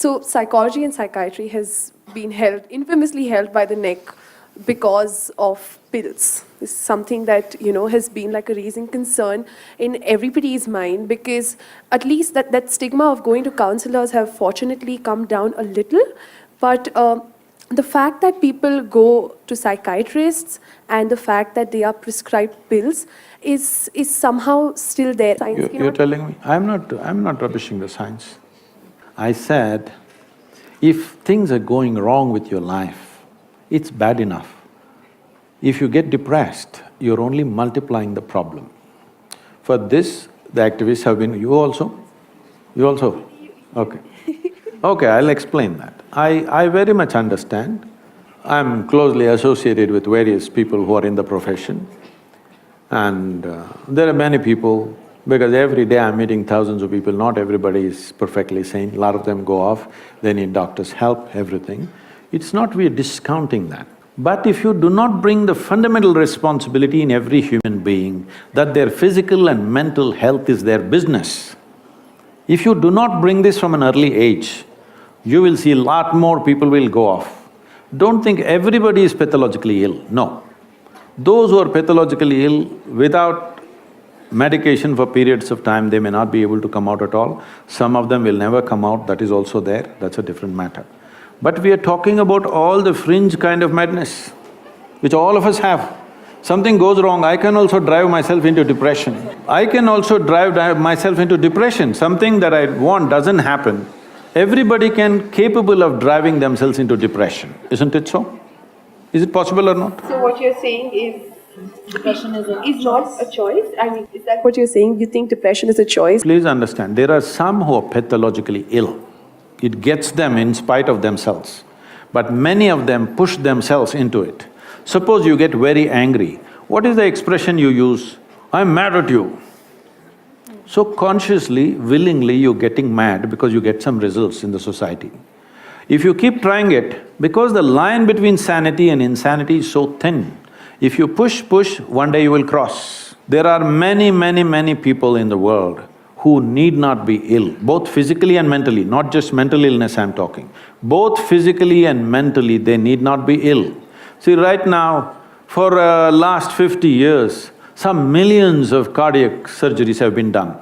So psychology and psychiatry has been infamously held by the neck because of pills. This is something that, has been like a raising concern in everybody's mind, because at least that stigma of going to counselors have fortunately come down a little. But the fact that people go to psychiatrists and the fact that they are prescribed pills is somehow still there. You're telling me? I'm not rubbishing the science. I said, if things are going wrong with your life, it's bad enough. If you get depressed, you're only multiplying the problem. For this, the activists have been… You also? You also? Okay. Okay, I'll explain that. I very much understand. I'm closely associated with various people who are in the profession, and there are many people, because every day I'm meeting thousands of people, not everybody is perfectly sane, a lot of them go off, they need doctor's help, everything. It's not we're discounting that. But if you do not bring the fundamental responsibility in every human being that their physical and mental health is their business, if you do not bring this from an early age, you will see a lot more people will go off. Don't think everybody is pathologically ill, no. Those who are pathologically ill, without medication for periods of time, they may not be able to come out at all. Some of them will never come out, that is also there, that's a different matter. But we are talking about all the fringe kind of madness, which all of us have. Something goes wrong, I can also drive myself into depression. I can also drive myself into depression. Something that I want doesn't happen. Everybody capable of driving themselves into depression, isn't it so? Is it possible or not? So what you're saying is depression is not a choice? I mean, is that what you're saying? You think depression is a choice? Please understand, there are some who are pathologically ill. It gets them in spite of themselves, but many of them push themselves into it. Suppose you get very angry, what is the expression you use? I'm mad at you. So consciously, willingly you're getting mad because you get some results in the society. If you keep trying it, because the line between sanity and insanity is so thin, if you push, one day you will cross. There are many people in the world who need not be ill, both physically and mentally, not just mental illness I'm talking. Both physically and mentally, they need not be ill. See, right now, for last 50 years, some millions of cardiac surgeries have been done.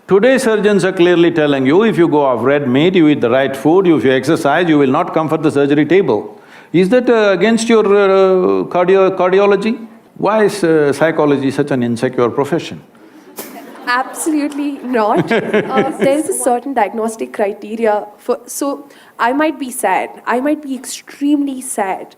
Today surgeons are clearly telling you, if you go off red meat, you eat the right food, if you exercise, you will not come for the surgery table. Is that against your cardiology? Why is psychology such an insecure profession? Absolutely not. There's a certain diagnostic criteria for… So, I might be sad, I might be extremely sad,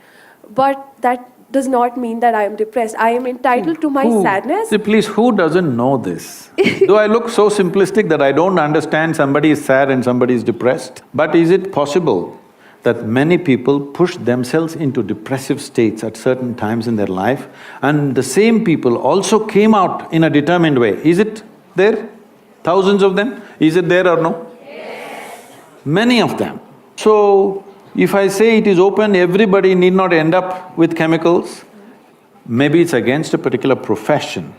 but that does not mean that I am depressed. I am entitled to my sadness. See, please, who doesn't know this? Do I look so simplistic that I don't understand somebody is sad and somebody is depressed? But is it possible that many people push themselves into depressive states at certain times in their life, and the same people also came out in a determined way? Is it there? Thousands of them? Is it there or no? Yes. Many of them. So, if I say it is open, everybody need not end up with chemicals. Maybe it's against a particular profession,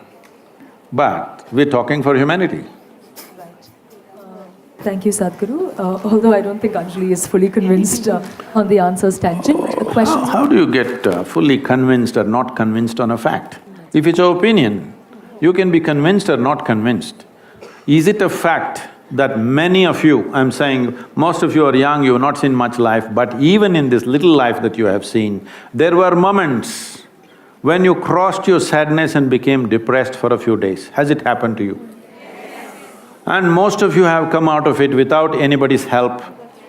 but we're talking for humanity. Right. Thank you, Sadhguru. Although I don't think Anjali is fully convinced on the answer's tangent. Questions? How do you get fully convinced or not convinced on a fact? If it's your opinion, you can be convinced or not convinced. Is it a fact that many of you, I'm saying most of you are young, you have not seen much life, but even in this little life that you have seen, there were moments when you crossed your sadness and became depressed for a few days. Has it happened to you? Yes. And most of you have come out of it without anybody's help,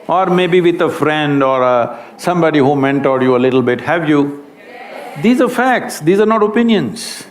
or maybe with a friend or somebody who mentored you a little bit, have you? Yes. These are facts, these are not opinions.